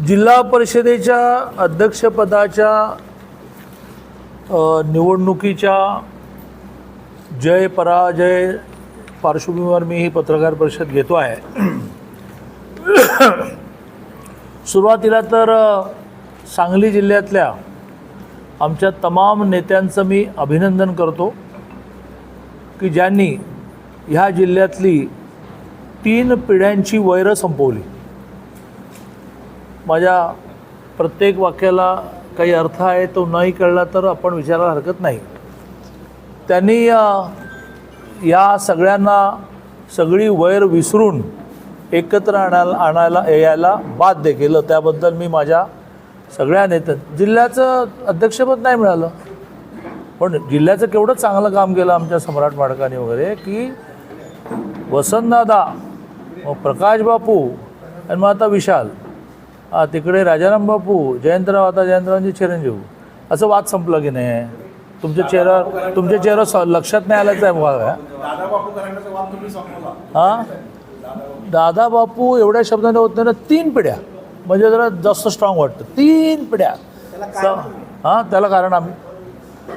जिल्हा परिषदेच्या अध्यक्षपदाच्या निवडणुकीच्या जय पराजय पार्श्वभूमीवर मी ही पत्रकार परिषद घेतो आहे। सुरुवातीला तर सांगली जिल्ह्यातल्या आमच्या तमाम नेत्यांचं मी अभिनंदन करतो की ज्यांनी ह्या जिल्ह्यातली 3 पिढ्यांची वैर संपवली। माझ्या प्रत्येक वाक्याला काही अर्थ आहे तो नाही कळला तर आपण विचारायला हरकत नाही। त्यांनी या सगळ्यांना सगळी वैर विसरून एकत्र आणायला यायला बाध्य केलं। त्याबद्दल मी माझ्या सगळ्या जिल्ह्याचं अध्यक्षपद नाही मिळालं पण जिल्ह्याचं केवढं चांगलं काम केलं आमच्या सम्राट माडकांनी वगैरे की वसंतदादा, प्रकाश बापू आणि मग आता विशाल, तिकडे राजाराम बापू, जयंतराव, आता जयंतरावांचे चिरंजीव, असं वाद संपलं की नाही? तुमच्या चेहरा लक्षात नाही आलाच आहे बघा। हां, दादा बापू एवढ्या शब्दाने होत नाही ना, 3 पिढ्या म्हणजे जरा जास्त स्ट्रॉंग वाटतं। 3 पिढ्या, हां, त्याला कारण आम्ही।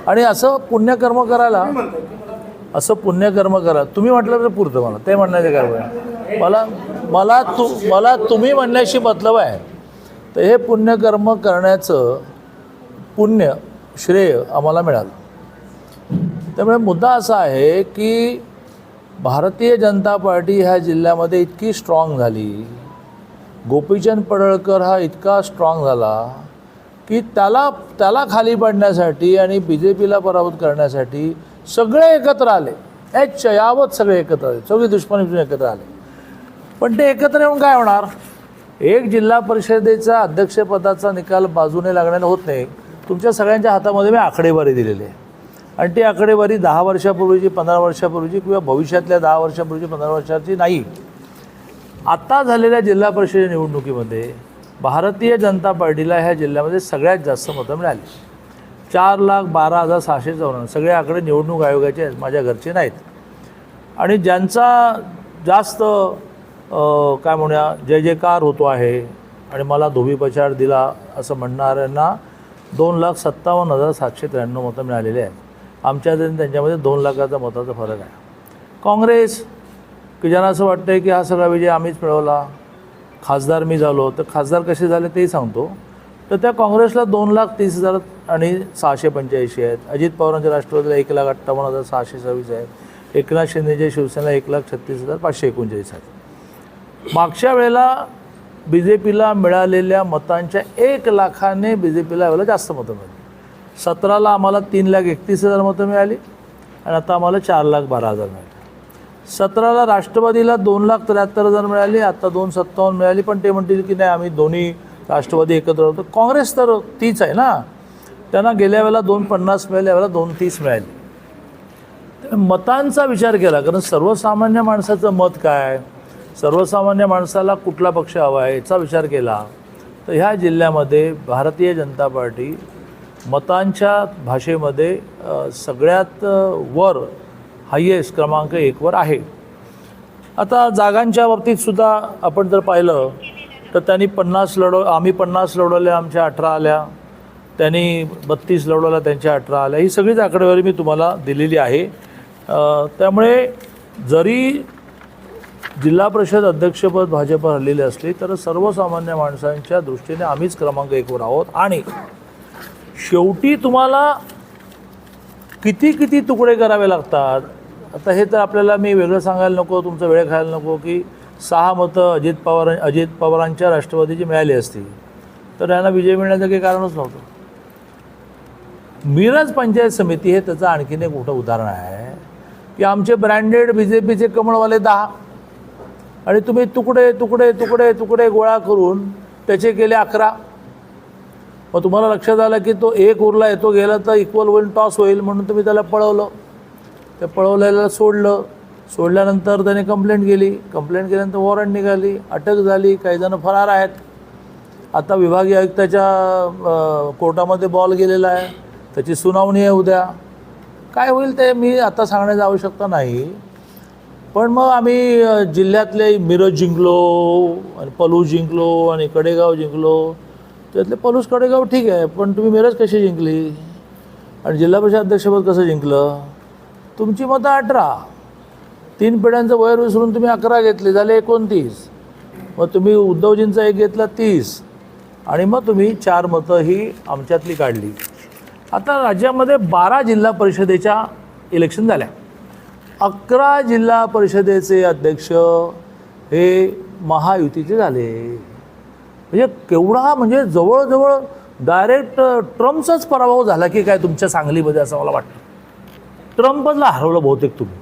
आणि असं पुण्यकर्म करायला, असं पुण्यकर्म करा तुम्ही म्हटलं तर पुरतं, मला ते म्हणण्याचे काय मला तुम्ही म्हणण्याशी मतलब आहे। तर हे पुण्यकर्म करण्याचं पुण्य श्रेय आम्हाला मिळालं। त्यामुळे मुद्दा असा आहे की भारतीय जनता पार्टी ह्या जिल्ह्यामध्ये इतकी स्ट्रॉंग झाली, गोपीचंद पडळकर हा इतका स्ट्रॉंग झाला की त्याला खाली पाडण्यासाठी आणि BJPला पराभूत करण्यासाठी सगळे एकत्र आले। यावत सगळे एकत्र आले, सगळी दुश्मनी एकत्र आले। पण ते एकत्र येऊन काय होणार? एक जिल्हा परिषदेचा अध्यक्षपदाचा निकाल बाजूने लागण्याने होत नाही। तुमच्या सगळ्यांच्या हातामध्ये मी आकडेवारी दिलेली आहे आणि ती आकडेवारी 10 वर्षापूर्वीची, 15 वर्षापूर्वीची किंवा भविष्यातल्या 10 वर्षापूर्वीची, 15 वर्षाची नाही। आत्ता झालेल्या जिल्हा परिषद निवडणुकीमध्ये भारतीय जनता पार्टीला ह्या जिल्ह्यामध्ये सगळ्यात जास्त मतं मिळाली, 4,12,654। सगळे आकडे निवडणूक आयोगाचे आहेत, माझ्या घरचे नाहीत। आणि ज्यांचा जास्त काय म्हणूया जय जयकार होतो आहे आणि मला धोबीपछाड दिला असं म्हणणाऱ्यांना 2,57,793 मतं मिळालेली आहेत। आमच्या त्यांच्यामध्ये 2 लाखाचा मताचा फरक आहे। काँग्रेस की ज्यांना असं वाटतं आहे की हा सगळा विजय आम्हीच मिळवला, खासदार मी झालो, तर खासदार कसे झाले तेही सांगतो। तर त्या काँग्रेसला 2,30,000 आणि 685 आहेत। अजित पवारांच्या राष्ट्रवादीला 1,58,626 आहेत। एकनाथ शिंदेच्या शिवसेनेला 1,36,539 आहेत। मागच्या वेळेला BJPला मिळालेल्या मतांच्या 1 लाखाने BJPला यावेळेला जास्त मतं मिळाली। 17ला आम्हाला 3,31,000 मतं मिळाली आणि आता आम्हाला 4,12,000 मिळाली। 17ला राष्ट्रवादीला 2,73,000 मिळाली, आता 2,57,000 मिळाली। पण ते म्हणतील की नाही आम्ही दोन्ही राष्ट्रवादी एकत्र होतो। काँग्रेस तर तीच आहे ना, त्यांना गेल्या वेळेला 2,50 मिळाले, यावेळेला 2,30 मिळाली। मतांचा विचार केला, कारण सर्वसामान्य माणसाचं मत काय, सर्वसामान्य माणसाला कुठला पक्ष हवा आहे याचा विचार केला तर ह्या जिल्ह्यामध्ये भारतीय जनता पार्टी मतांच्या भाषेमध्ये सगळ्यात वर हायेस्ट क्रमांक 1 वर आहे। आता जागांच्या बाबतीतसुद्धा आपण जर पाहिलं तर त्यांनी 50 आम्ही 50 लढवल्या, आमच्या 18 आल्या, त्यांनी 32 लढवल्या, त्यांच्या 18 आल्या। ही सगळीच आकडेवारी मी तुम्हाला दिलेली आहे। त्यामुळे जरी जिल्हा परिषद अध्यक्षपद भाजप हरलेली असली तर सर्वसामान्य माणसांच्या दृष्टीने आम्हीच क्रमांक 1 वर आहोत। आणि शेवटी तुम्हाला किती तुकडे करावे लागतात, आता हे तर आपल्याला मी वेगळं सांगायला नको, तुमचा वेळ खायला नको की 6 मतं अजित पवारांच्या राष्ट्रवादीची मिळाली असती तर यांना विजय मिळण्याचं काही कारणच नव्हतं। मिरज पंचायत समिती हे त्याचं आणखीन एक मोठं उदाहरण आहे की आमचे ब्रँडेड BJPचे कमळवाले 10 आणि तुम्ही तुकडे तुकडे तुकडे तुकडे गोळा करून त्याचे केले 11। मग तुम्हाला लक्षात आलं की तो 1 उरला आहे, तो गेला तर इक्वल होईल, टॉस होईल, म्हणून तुम्ही त्याला पळवलं। त्या पळवलेला सोडल्यानंतर त्याने कंप्लेंट केल्यानंतर वॉरंट निघाली, अटक झाली, काही जण फरार आहेत। आता विभागीय आयुक्ताच्या कोर्टामध्ये बॉल गेलेला आहे, त्याची सुनावणी आहे उद्या। काय होईल ते मी आता सांगण्याची आवश्यकता नाही। पण मग आम्ही जिल्ह्यातले मिरज जिंकलो आणि पलूस जिंकलो आणि कडेगाव जिंकलो. त्यातले पलूस कडेगाव ठीक आहे, पण तुम्ही मिरज कशी जिंकली आणि जिल्हा परिषद अध्यक्षपद कसं जिंकलं? तुमची मतं 18, 3 पिढ्यांचं वयर विसरून तुम्ही 11 घेतले, झाले 29. मग तुम्ही उद्धवजींचा एक घेतला 30 आणि मग तुम्ही 4 मतं ही आमच्यातली काढली. आता राज्यामध्ये 12 जिल्हा परिषदेच्या इलेक्शन झाल्या. 11 जिल्हा परिषदेचे अध्यक्ष हे महायुतीचे झाले. म्हणजे केवढा, म्हणजे जवळजवळ डायरेक्ट ट्रम्पचाच पराभव झाला की काय तुमच्या सांगलीमध्ये, असं मला वाटतं. ट्रम्पला हरवलं बहुतेक तुम्ही.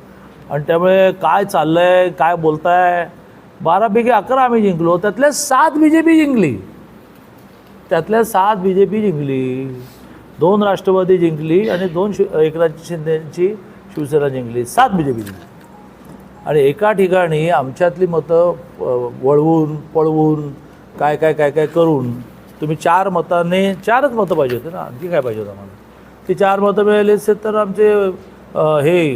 आणि त्यामुळे काय चाललं आहे, काय बोलताय, 12पैकी 11 आम्ही जिंकलो, त्यातल्या 7 BJP जिंकली, 2 राष्ट्रवादी जिंकली आणि 2 एकनाथ शिंदेची शिवसेना जिंकली, 7 BJP जिंकली. आणि एका ठिकाणी आमच्यातली मतं वळवून पळवून काय करून तुम्ही 4 मतांनी, 4च मतं पाहिजे होते ना, आणखी काय पाहिजे होतं आम्हाला. ती 4 मतं मिळाली असते तर आमचे हे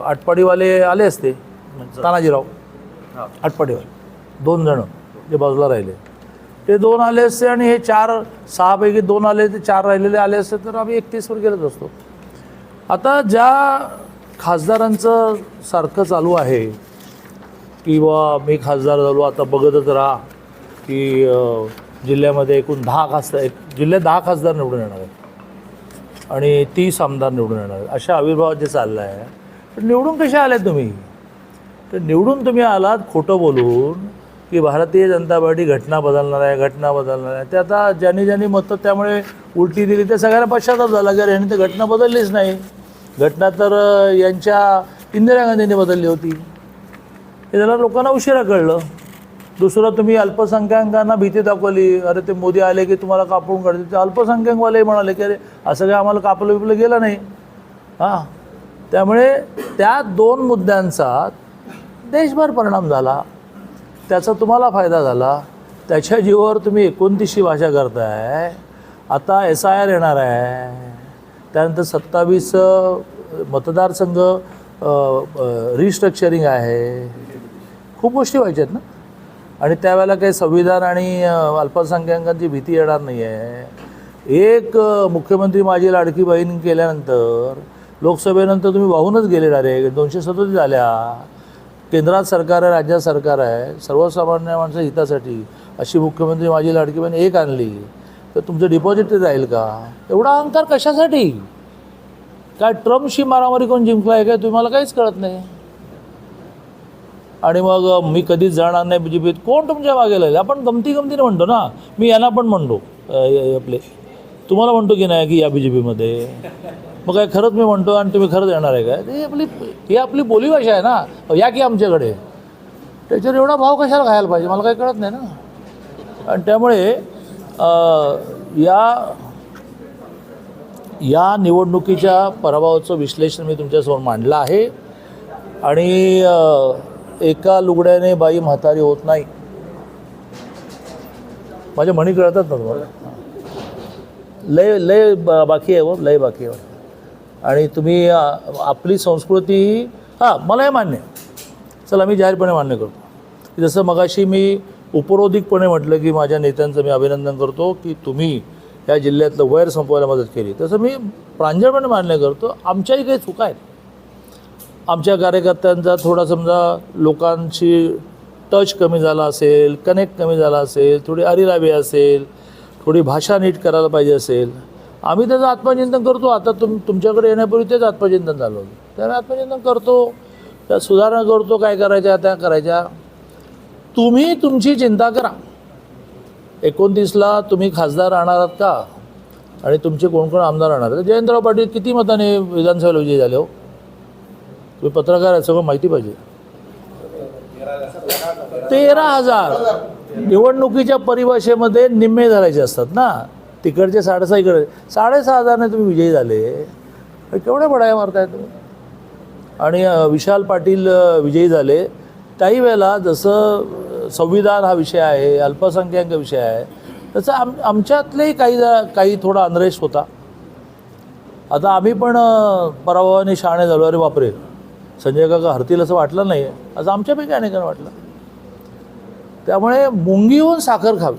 आटपाडीवाले आले असते, तानाजीराव आटपाडीवाले 2 जण जे बाजूला राहिले, ते 2 आले असते आणि हे 4-6पैकी 2 आले, ते 4 राहिलेले आले असते तर आम्ही 31वर गेलच असतो. आता ज्या खासदारांचं सारखं चालू आहे की बा मी खासदार झालो, आता बघतच राहा की जिल्ह्यामध्ये एकूण 10 खासदार, जिल्ह्यात 10 खासदार निवडून येणार आहेत आणि 30 आमदार निवडून येणार आहेत, अशा अविर्भावात जे चाललं आहे. पण निवडून कसे आले तुम्ही? तर निवडून तुम्ही आलात खोटं बोलून की भारतीय जनता पार्टी घटना बदलणार आहे. ते आता ज्यांनी मतं त्यामुळे उलटी दिली ते सगळ्यांना पश्चाताप झाला की यांनी तर घटना बदललीच नाही. घटना तर यांच्या इंदिरा गांधींनी बदलली होती. हे जरा लोकांना उशिरा कळलं. दुसरं, तुम्ही अल्पसंख्याकांना भीती दाखवली, अरे ते मोदी आले की तुम्हाला कापून काढतील. ते अल्पसंख्याकवाले म्हणाले की अरे असं काय आम्हाला कापलं गेलं नाही. हां, त्यामुळे त्या 2 मुद्द्यांचा देशभर परिणाम झाला, त्याचा तुम्हाला फायदा झाला. त्याच्या जीवावर तुम्ही 29शी भाषा करताय. आता SIR येणार आहे, त्यानंतर 27 मतदारसंघ रिस्ट्रक्चरिंग आहे, खूप गोष्टी व्हायच्या आहेत ना. आणि त्यावेळेला काही संविधान आणि अल्पसंख्याकांची भीती येणार नाही आहे. एक मुख्यमंत्री माझी लाडकी बहीण केल्यानंतर लोकसभेनंतर तुम्ही वाहूनच गेले डायरेक्ट. 237 झाल्या. केंद्रात सरकार आहे, राज्यात सरकार आहे, सर्वसामान्य माणसं हितासाठी अशी मुख्यमंत्री माझी लाडकी बहीण एक आणली तर तुमचं डिपॉझिट राहील का? एवढा अहंकार कशासाठी? काय ट्रम्पशी मारामारी कोण जिंकला आहे काय? तुम्हाला काहीच कळत नाही. आणि मग मी कधीच जाणार नाही BJPत. कोण तुमच्या मागे लागेल? आपण गमतीने म्हणतो ना, मी यांना पण म्हणतो, आपले तुम्हाला म्हणतो की नाही की या BJPमध्ये. मग काय खरंच मी म्हणतो आणि तुम्ही खरंच येणार आहे काय? ही आपली बोलीभाषा आहे ना, या की आमच्याकडे. त्याच्यावर एवढा भाव कशाला घायला पाहिजे? मला काही कळत नाही ना. आणि त्यामुळे या निवडणुकीच्या पराभवाचं विश्लेषण मी तुमच्यासमोर मांडलं आहे. आणि एका लुगड्याने बाई म्हातारी होत नाही. माझ्या म्हणी कळतात ना तुम्हाला? लय बाकी आहे, लय बाकी आहे. आणि तुम्ही आपली संस्कृती, मला हे मान्य आहे, चला मी जाहीरपणे मान्य करतो की जसं मगाशी मी उपरोधिकपणे म्हटलं की माझ्या नेत्यांचं मी अभिनंदन करतो की तुम्ही या जिल्ह्यातलं वैर संपवायला मदत केली, तसं मी प्रांजळपणे मान्य करतो आमच्याही काही चुका आहेत. आमच्या कार्यकर्त्यांचा थोडा समजा लोकांशी टच कमी झाला असेल, कनेक्ट कमी झाला असेल, थोडी अरिरावी असेल, थोडी भाषा नीट करायला पाहिजे असेल, आम्ही त्याचं आत्मचिंतन करतो. आता तुमच्याकडे येण्यापूर्वी तेच आत्मचिंतन झालं होतं. त्यामुळे आत्मचिंतन करतो, त्या सुधारणा करतो, काय करायच्या त्या करायच्या. तुम्ही तुमची चिंता करा. 29ला तुम्ही खासदार राहणार आहात का आणि तुमचे कोण कोण आमदार राहणार आहेत? जयंतराव पाटील किती मताने विधानसभेला विजयी झाले हो? तुम्ही पत्रकार आहे, सगळं माहिती पाहिजे. 13,000 निवडणुकीच्या परिभाषेमध्ये निम्मे धरायचे असतात ना. तिकडचे 6.5 इकडे 6,500ने तुम्ही विजयी झाले. केवढे बडाया मारताय तुम्ही. आणि विशाल पाटील विजयी झाले. त्याही वेळेला जसं संविधान हा विषय आहे, अल्पसंख्याक विषय आहे, तसं आमच्यातलेही काही थोडा अनरेश होता. आता आम्ही पण पराभवाने शहाणे झालो. अरे बापरे, संजय काका हरतील असं वाटलं नाही असं आमच्यापैकी अनेकांना वाटलं. त्यामुळे मुंगी होऊन साखर खावी